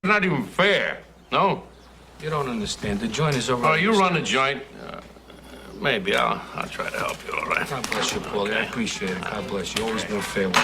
not even fair. No? You don't understand. The joint is over. Oh, you run the joint? Maybe I'll try to help you, all right? God bless you, Paulie. I appreciate it. God bless you. Always been fair with me.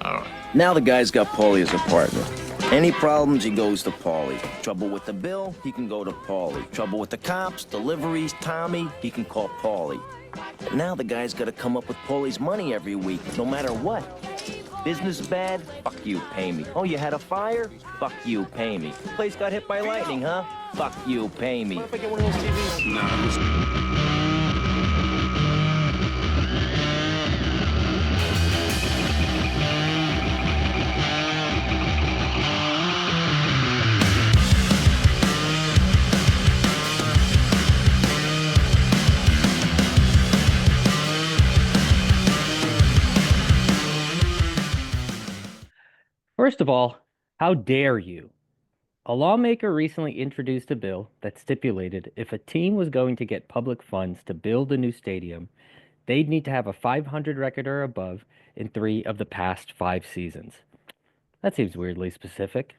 All right. Now the guy's got Paulie as a partner. Any problems, he goes to Paulie. Trouble with the bill, he can go to Paulie. Trouble with the cops, deliveries, Tommy, he can call Paulie. But now the guy's got to come up with Paulie's money every week, no matter what. Business bad? Fuck you, pay me. Oh, you had a fire? Fuck you, pay me. Place got hit by lightning, huh? Fuck you, pay me. What if I get one of those TVs? No, First of all, how dare you? A lawmaker recently introduced a bill that stipulated if a team was going to get public funds to build a new stadium, they'd need to have a 500 record or above in 3 of the past 5 seasons. That seems weirdly specific.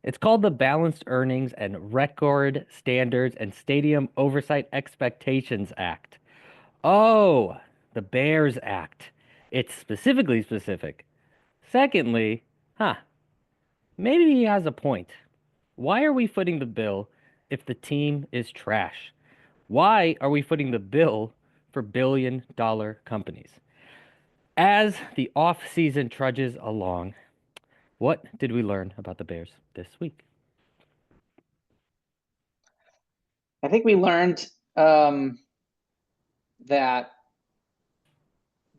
It's called the Balanced Earnings and Record Standards and Stadium Oversight Expectations Act. Oh, the Bears Act. It's specifically specific. Secondly, maybe he has a point. Why are we footing the bill if the team is trash? Why are we footing the bill for billion-dollar companies? As the off-season trudges along, what did we learn about the Bears this week? I think we learned that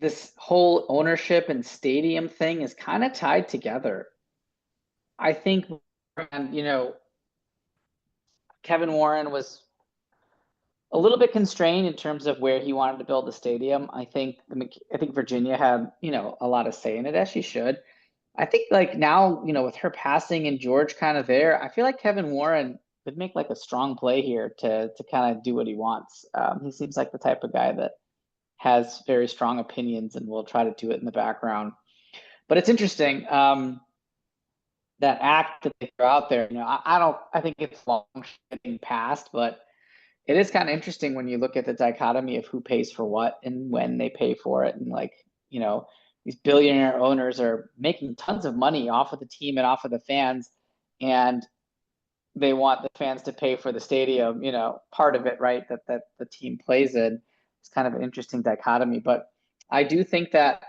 this whole ownership and stadium thing is kind of tied together. I think, Kevin Warren was a little bit constrained in terms of where he wanted to build the stadium. I think Virginia had, a lot of say in it, as she should. I think now, with her passing and George kind of there, I feel like Kevin Warren would make a strong play here to kind of do what he wants. He seems like the type of guy that has very strong opinions and will try to do it in the background. But it's interesting. That act that they throw out there, I think it's long getting passed, but it is kind of interesting when you look at the dichotomy of who pays for what and when they pay for it. And these billionaire owners are making tons of money off of the team and off of the fans, and they want the fans to pay for the stadium, part of it, right, that the team plays in. It's kind of an interesting dichotomy. But I do think that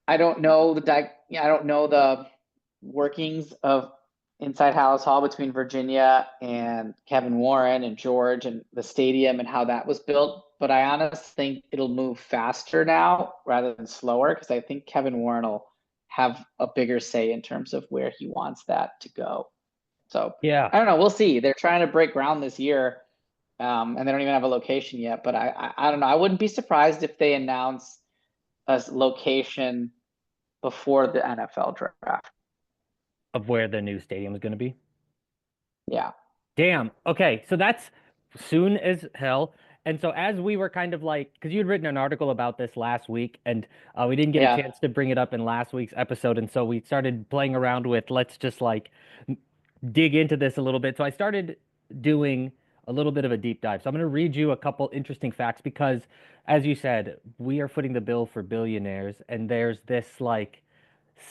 I don't know the workings of inside Hallis Hall between Virginia and Kevin Warren and George and the stadium and how that was built. But I honestly think it'll move faster now rather than slower, because I think Kevin Warren will have a bigger say in terms of where he wants that to go. So Yeah, I don't know. We'll see. They're trying to break ground this year, and they don't even have a location yet. But I don't know. I wouldn't be surprised if they announce a location before the NFL draft. of where the new stadium is going to be. Yeah. Damn. Okay, so that's soon as hell. And so as we were kind of because you had written an article about this last week, and we didn't get a chance to bring it up in last week's episode, and so we started playing around with let's just dig into this a little bit. So I started doing a little bit of a deep dive. So I'm going to read you a couple interesting facts because, as you said, we are footing the bill for billionaires, and there's this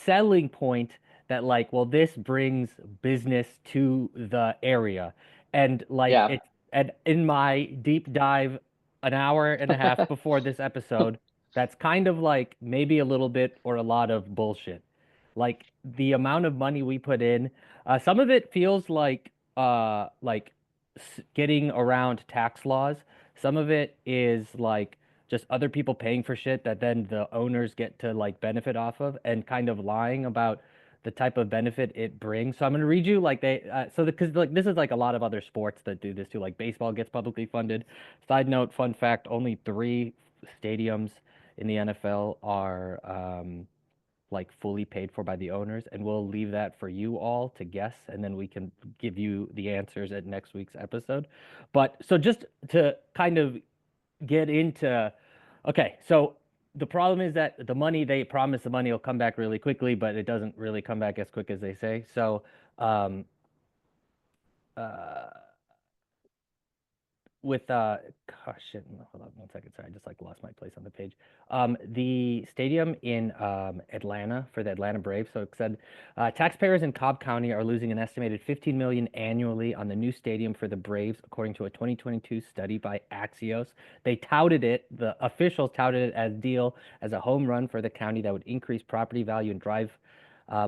selling point that well, this brings business to the area, and it's, and in my deep dive an hour and a half before this episode, that's kind of maybe a little bit or a lot of bullshit. The amount of money we put in, some of it feels getting around tax laws. Some of it is just other people paying for shit that then the owners get to benefit off of, and kind of lying about the type of benefit it brings. So I'm going to read you because this is a lot of other sports that do this too. Baseball gets publicly funded. Side note, fun fact, only 3 stadiums in the NFL are fully paid for by the owners, and we'll leave that for you all to guess, and then we can give you the answers at next week's episode. But so just to kind of get into, okay, so the problem is that they promise the money will come back really quickly, but it doesn't really come back as quick as they say. So uh gosh shit, hold on one second, sorry, I just like lost my place on the page. The stadium in Atlanta for the Atlanta Braves. So it said taxpayers in Cobb County are losing an estimated 15 million annually on the new stadium for the Braves, according to a 2022 study by Axios. The officials touted it as deal as a home run for the county that would increase property value and drive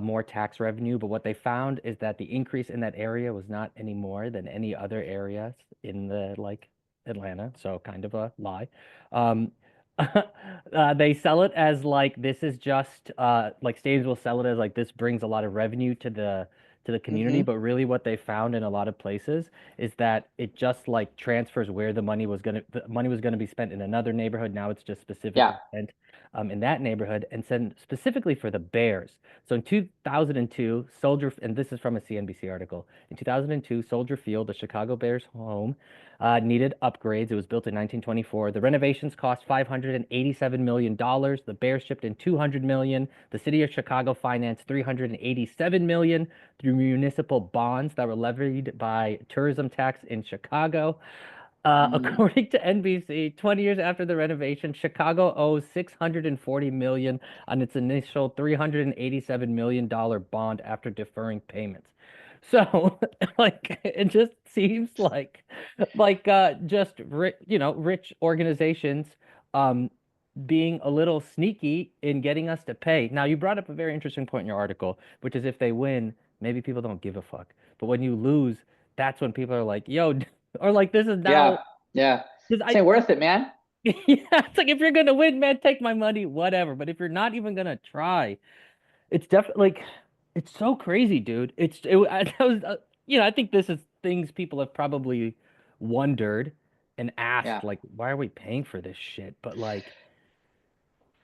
more tax revenue. But what they found is that the increase in that area was not any more than any other areas in the like Atlanta. So kind of a lie. Um, they sell it as like this is just like stadiums will sell it as like this brings a lot of revenue to the community, Hmm. but really what they found in a lot of places is that it just like transfers where the money was gonna be spent in another neighborhood. Now it's just Yeah. specifically spent in that neighborhood and sent specifically for the Bears. So in 2002, and this is from a CNBC article, in 2002, Soldier Field, the Chicago Bears home, needed upgrades. It was built in 1924. The renovations cost $587 million. The Bears shipped in $200 million. The city of Chicago financed $387 million through municipal bonds that were levied by tourism tax in Chicago. Hmm. According to NBC, 20 years after the renovation, Chicago owes $640 million on its initial $387 million bond after deferring payments. So, like, it just seems like just rich organizations um being a little sneaky in getting us to pay. Now, you brought up a very interesting point in your article, which is if they win, maybe people don't give a fuck. But when you lose, that's when people are like, yo, or like this is now Yeah. Yeah. because This ain't worth it, man. yeah, it's like if you're gonna win, man, take my money, whatever. But if you're not even gonna try, it's definitely like it's so crazy, dude. I was I think this is things people have probably wondered and Yeah. asked, like, why are we paying for this shit? But like,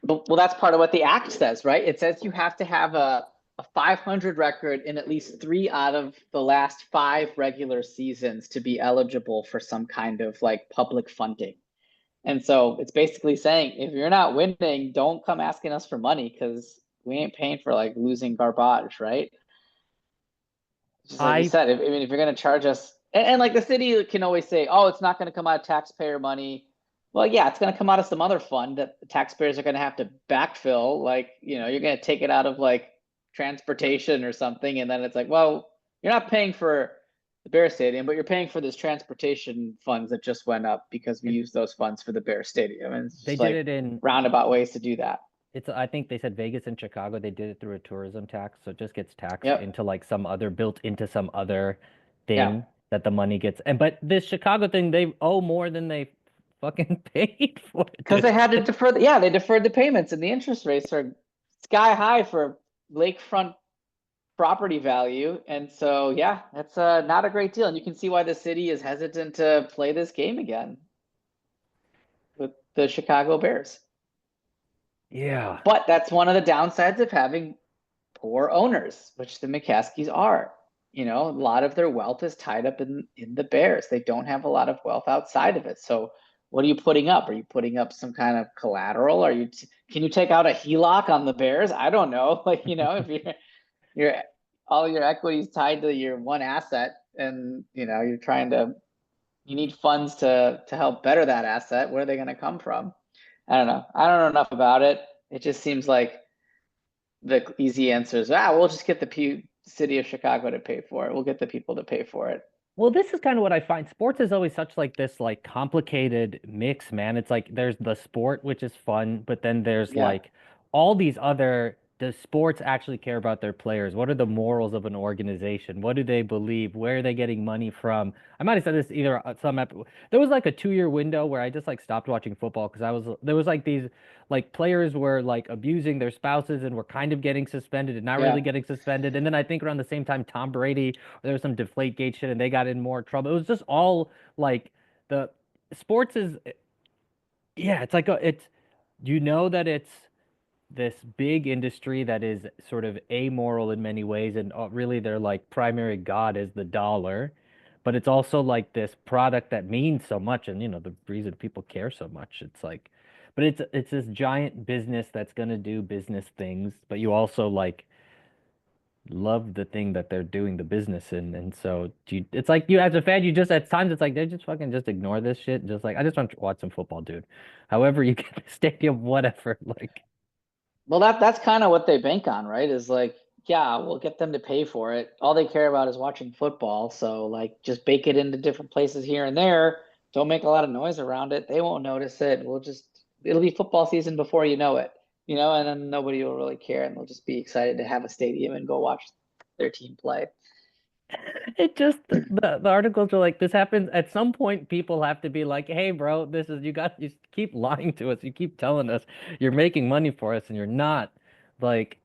Well, that's part of what the act says, right? It says you have to have a 500 record in at least 3 out of the last 5 regular seasons to be eligible for some kind of like public funding. And so it's basically saying if you're not winning, don't come asking us for money because we ain't paying for like losing garbage, right? Just like you I said, I mean, if you're going to charge us, and like the city can always say, oh, it's not going to come out of taxpayer money. Well, yeah, it's going to come out of some other fund that the taxpayers are going to have to backfill. Like, you're going to take it out of like transportation or something. And then it's like, well, you're not paying for the Bear Stadium, but you're paying for this transportation funds that just went up because we and use those funds for the Bear Stadium. And it's they just did like it in roundabout ways to do that. I think they said Vegas and Chicago, they did it through a tourism tax, so it just gets taxed Yep. into like some other built into some other Yeah. thing that the money gets. And but this Chicago thing, they owe more than they fucking paid for, Because they dude. had to defer they deferred the payments and the interest rates are sky high for lakefront property value. And so yeah, that's not a great deal. And you can see why the city is hesitant to play this game again with the Chicago Bears. Yeah. But that's one of the downsides of having poor owners, which the McCaskies are. A lot of their wealth is tied up in the Bears. They don't have a lot of wealth outside of it. So what are you putting up? Are you putting up some kind of collateral? Can you take out a HELOC on the Bears? I don't know. Like, if you're all your equity is tied to your one asset and you need funds to help better that asset, where are they going to come from? I don't know. I don't know enough about it. It just seems like the easy answer is, we'll just get the city of Chicago to pay for it. We'll get the people to pay for it. Well, this is kind of what I find. Sports is always such like this like complicated mix, man. It's like there's the sport, which is fun, but then there's Yeah. like all these other, does sports actually care about their players? What are the morals of an organization? What do they believe? Where are they getting money from? I might have said this either there was like a 2 year window where I just like stopped watching football because there was like these like players were like abusing their spouses and were kind of getting suspended and not really Yeah. getting suspended. And then I think around the same time Tom Brady, there was some deflate gate shit and they got in more trouble. It was just all like the sports is yeah, it's like it's that it's this big industry that is sort of amoral in many ways and really their like primary god is the dollar, but it's also like this product that means so much and the reason people care so much. It's like but it's this giant business that's going to do business things, but you also like love the thing that they're doing the business in. And so it's like you as a fan, you just at times it's like they just fucking just ignore this shit. Just like I just want to watch some football, dude. However you get the stadium, whatever. Like Well, that's kind of what they bank on, right? Is like, yeah, we'll get them to pay for it. All they care about is watching football. So like just bake it into different places here and there. Don't make a lot of noise around it. They won't notice it. It'll be football season before you know it, and then nobody will really care and they'll just be excited to have a stadium and go watch their team play. it just the articles are like this happens at some point. People have to be like, hey, bro, you keep lying to us. You keep telling us you're making money for us, and you're not. Like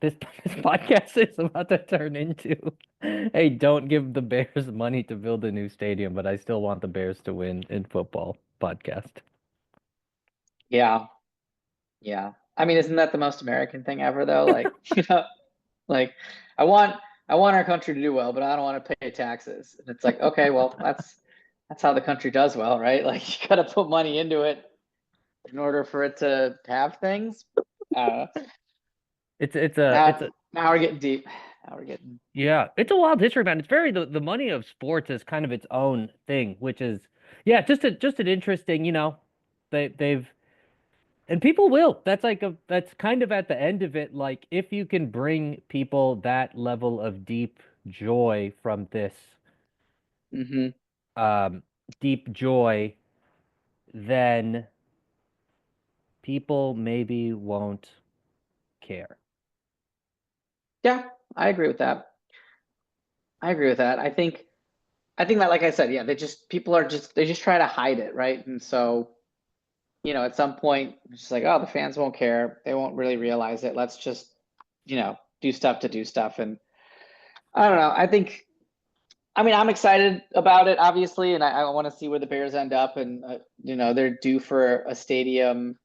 this, this podcast is about to turn into, hey, don't give the Bears money to build a new stadium, but I still want the Bears to win in football podcast. Yeah. Yeah. I mean, isn't that the most American thing ever though? Like, like I want our country to do well, but I don't want to pay taxes. And it's like, okay, well, that's how the country does well, right? Like you got to put money into it in order for it to have things. It's Now we're getting deep. Now we're getting yeah, it's a wild history, man. It's very the money of sports is kind of its own thing, which is yeah, just an interesting, they've and people will. That's kind of at the end of it. Like if you can bring people that level of deep joy from this, Mhm. um, deep joy, then people maybe won't care. Yeah, I agree with that. I agree with that. I think that, like I said, yeah, they just try to hide it, right? And so, at some point, it's just like, oh, the fans won't care. They won't really realize it. Let's just, do stuff to do stuff. And I don't know. I mean, I'm excited about it, obviously, and I want to see where the Bears end up. And they're due for a stadium,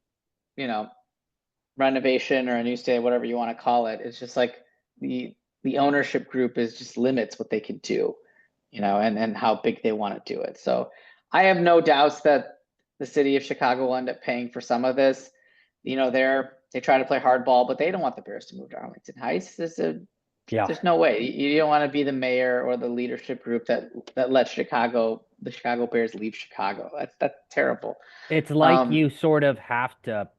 you know, renovation or a new stadium, whatever you want to call it. It's just like the ownership group is just limits what they can do, and how big they want to do it. So I have no doubts that the city of Chicago will end up paying for some of this. They try to play hardball, but they don't want the Bears to move to Arlington Heights. Yeah. There's no way. You don't want to be the mayor or the leadership group that lets the Chicago Bears leave Chicago. That's terrible. It's like you sort of have to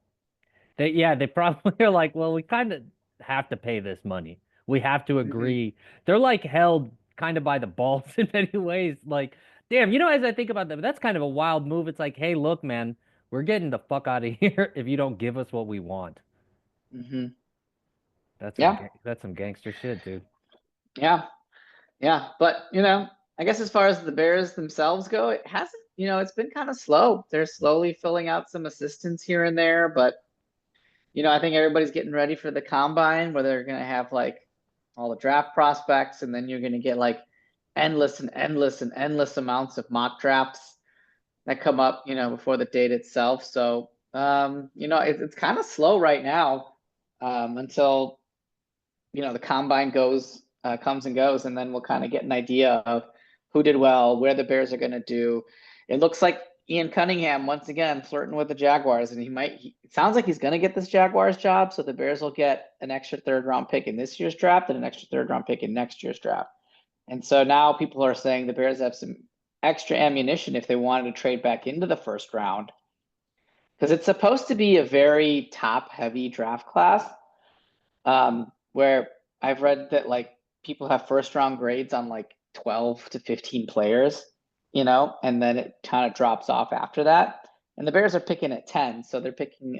they probably are like, well, we kind of have to pay this money. We have to Mhm. agree. They're like held kind of by the balls in many ways. Like, damn, as I think about that, that's kind of a wild move. It's like, hey, look, man, we're getting the fuck out of here if you don't give us what we want. Mhm. That's Yeah. that's some gangster shit, dude. Yeah. Yeah. But, I guess as far as the Bears themselves go, it hasn't, it's been kind of slow. They're slowly filling out some assistants here and there, but I think everybody's getting ready for the combine where they're going to have like all the draft prospects, and then you're going to get like endless and endless and endless amounts of mock drafts that come up, before the date itself. So, it's kind of slow right now, until, the combine comes and goes, and then we'll kind of get an idea of who did well, where the Bears are going to do. It looks like Ian Cunningham once again flirting with the Jaguars, and it sounds like he's going to get this Jaguars job. So the Bears will get an extra third-round pick in this year's draft and an extra third-round pick in next year's draft. And so now people are saying the Bears have some extra ammunition if they wanted to trade back into the first round, because it's supposed to be a very top-heavy draft class, where I've read that like people have first-round grades on like 12 to 15 players, and then it kind of drops off after that. And the Bears are picking at 10, so they're picking,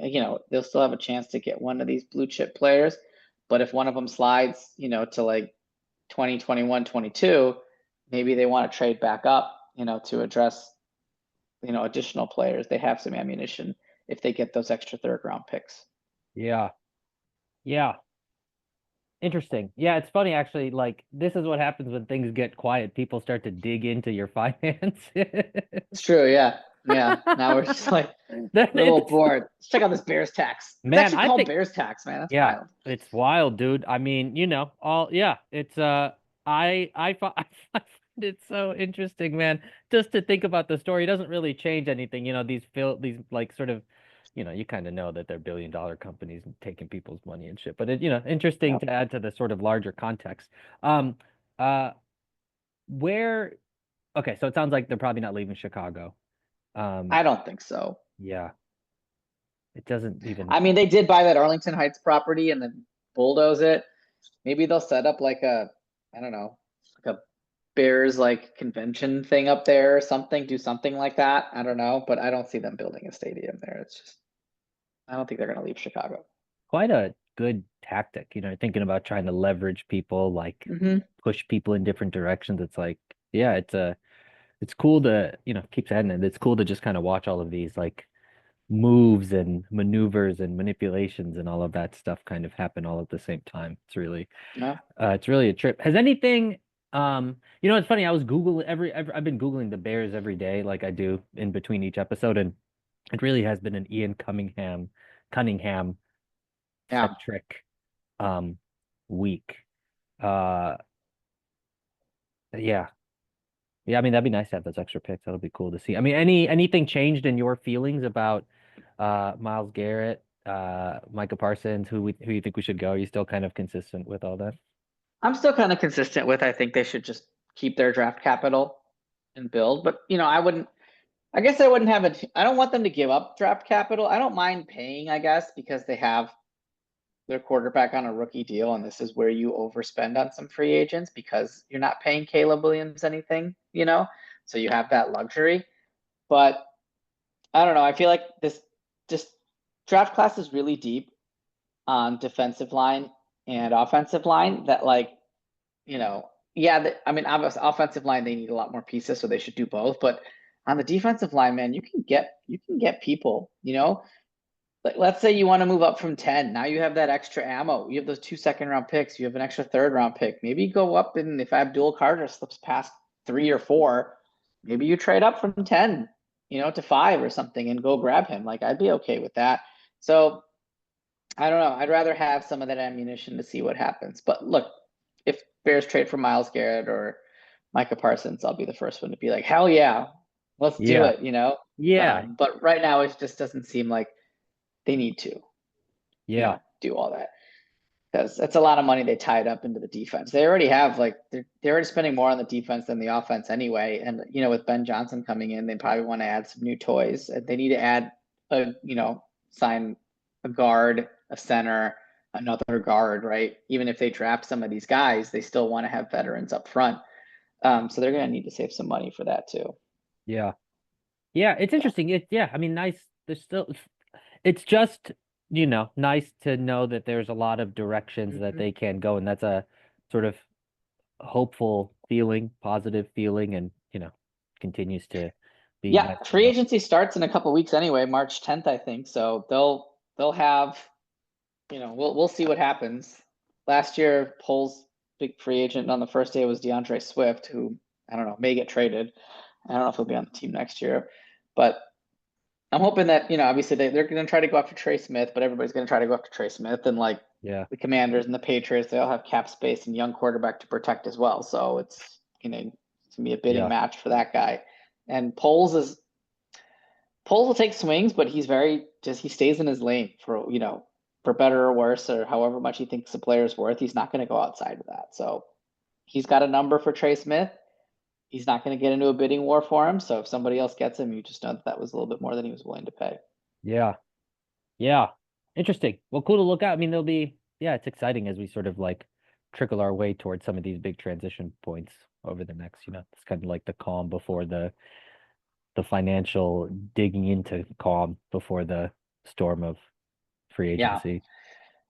they'll still have a chance to get one of these blue chip players. But if one of them slides, to like 20, 21, 22, maybe they want to trade back up, to address, additional players. They have some ammunition if they get those extra third round picks. Yeah. Yeah. Interesting. Yeah, it's funny actually. Like this is what happens when things get quiet. People start to dig into your finance. It's true. Yeah. Yeah. Now we're just like a little bored. Let's check out this Bears tax. It's Man, actually I called think Bears tax, man. That's yeah, wild. it's wild, dude. I mean, it's I find it so interesting, man. Just to think about the story, it doesn't really change anything. These like sort of, you kind of know that they're billion-dollar companies and taking people's money and shit. But interesting Yeah. to add to the sort of larger context. Um, uh, where? Okay, so it sounds like they're probably not leaving Chicago. I don't think so. Yeah, it doesn't even. I mean, they did buy that Arlington Heights property and then bulldoze it. Maybe they'll set up like a, I don't know, like a Bears like convention thing up there or something, do something like that. I don't know, but I don't see them building a stadium there. It's just, I don't think they're going to leave Chicago. Quite a good tactic, thinking about trying to leverage people, like Hmm. push people in different directions. It's like, yeah, it's cool to, keep saying it. It's cool to just kind of watch all of these like moves and maneuvers and manipulations and all of that stuff kind of happen all at the same time. Yeah. It's really a trip. Has anything, it's funny. I was Googling I've been Googling the Bears every day, like I do in between each episode, and it really has been an Ian Cunningham Yeah. centric week. Uh yeah. Yeah, I mean that'd be nice to have those extra picks. That'll be cool to see. I mean, anything changed in your feelings about Myles Garrett, Micah Parsons, who you think we should go? Are you still kind of consistent with all that? I'm still kind of consistent with, I think they should just keep their draft capital and build, but I guess I wouldn't have it. I don't want them to give up draft capital. I don't mind paying, I guess, because they have their quarterback on a rookie deal, and this is where you overspend on some free agents because you're not paying Caleb Williams anything, so you have that luxury. But I don't know. I feel like this just draft class is really deep on defensive line and offensive line that yeah, I mean, obviously offensive line, they need a lot more pieces, so they should do both. But on the defensive line, man, you can get people, Like, let's say you want to move up from 10. Now you have that extra ammo. You have those 2 second-round picks. You have an extra third-round pick. Maybe go up, and if Abdul Carter slips past 3 or 4, maybe you trade up from 10, to 5 or something and go grab him. Like, I'd be okay with that. So I don't know. I'd rather have some of that ammunition to see what happens. But look, if Bears trade for Myles Garrett or Micah Parsons, I'll be the first one to be like, hell yeah, let's do Yeah. it. Yeah. But right now, it just doesn't seem like they need to, Yeah. do all that, because that's a lot of money they tied up into the defense. They already have they're already spending more on the defense than the offense anyway. And with Ben Johnson coming in, they probably want to add some new toys. They need to add sign a guard, a center, another guard, right? Even if they draft some of these guys, they still want to have veterans up front. So they're going to need to save some money for that too. Yeah. Yeah, it's interesting. Yeah, I mean, nice. There's still, it's just, nice to know that there's a lot of directions that Mhm. they can go, and that's a sort of hopeful feeling, positive feeling, and continues to be Yeah, nice to free know. agency starts in a couple weeks anyway, March 10th, I think. So they'll have, we'll see what happens. Last year, Poles' big free agent on the first day was DeAndre Swift, who I don't know, may get traded. I don't know if he'll be on the team next year, but I'm hoping that, obviously they're going to try to go after Trey Smith, but everybody's going to try to go after Trey Smith, and like Yeah. the Commanders and the Patriots, they all have cap space and young quarterback to protect as well. So it's, going to be a bidding Yeah. match for that guy. And Poles will take swings, but he stays in his lane for better or worse, or however much he thinks the player's worth. He's not going to go outside of that. So he's got a number for Trey Smith. He's not going to get into a bidding war for him. So if somebody else gets him, you just know that was a little bit more than he was willing to pay. Yeah. Yeah. Interesting. Well, cool to look at. I mean, it's exciting as we sort of like trickle our way towards some of these big transition points over the next, it's kind of like the calm before the financial digging into calm before the storm of free Yeah. agency.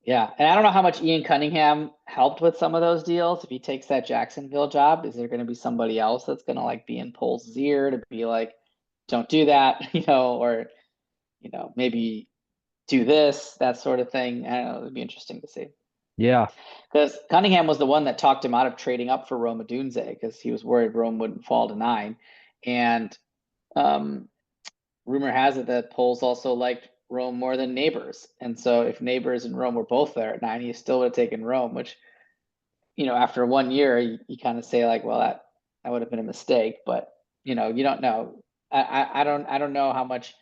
Yeah. And I don't know how much Ian Cunningham helped with some of those deals. If he takes that Jacksonville job, is there going to be somebody else that's going to like be in Poles' ear to be like, don't do that, or, maybe do this, that sort of thing. I don't know. It'd be interesting to see. Yeah. Because Cunningham was the one that talked him out of trading up for Rome Odunze because he was worried Rome wouldn't fall to 9. And rumor has it that Poles also liked Rome more than Neighbors. And so if Neighbors and Rome were both there at 9, he still would have taken Rome, which, after 1 year, you kind of say like, well, that would have been a mistake. But, you don't know. I don't know how much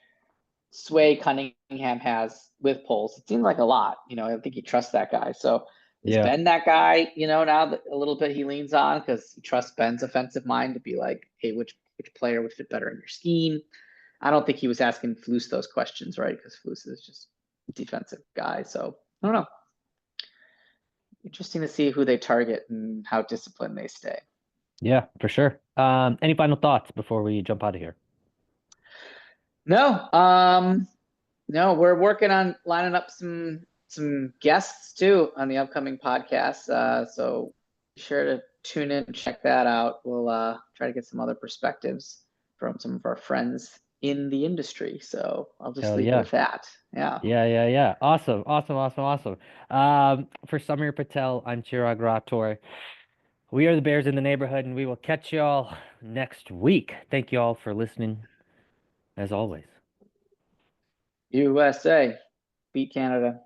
sway Cunningham has with polls. It seems like a lot. I think he trusts that guy. So is Yeah. Ben that guy? Now that a little bit he leans on because he trusts Ben's offensive mind to be like, hey, which player would fit better in your scheme? I don't think he was asking Flus those questions, right? Because Flus is just a defensive guy. So I don't know. Interesting to see who they target and how disciplined they stay. Yeah, for sure. Any final thoughts before we jump out of here? No, no, we're working on lining up some guests too on the upcoming podcast. So be sure to tune in and check that out. We'll try to get some other perspectives from some of our friends in the industry. So I'll just Hell leave it yeah. with that. Yeah. Yeah. Awesome. For Samir Patel, I'm Chirag Rathod. We are the Bears in the neighborhood, and we will catch y'all next week. Thank you all for listening, as always. USA beat Canada.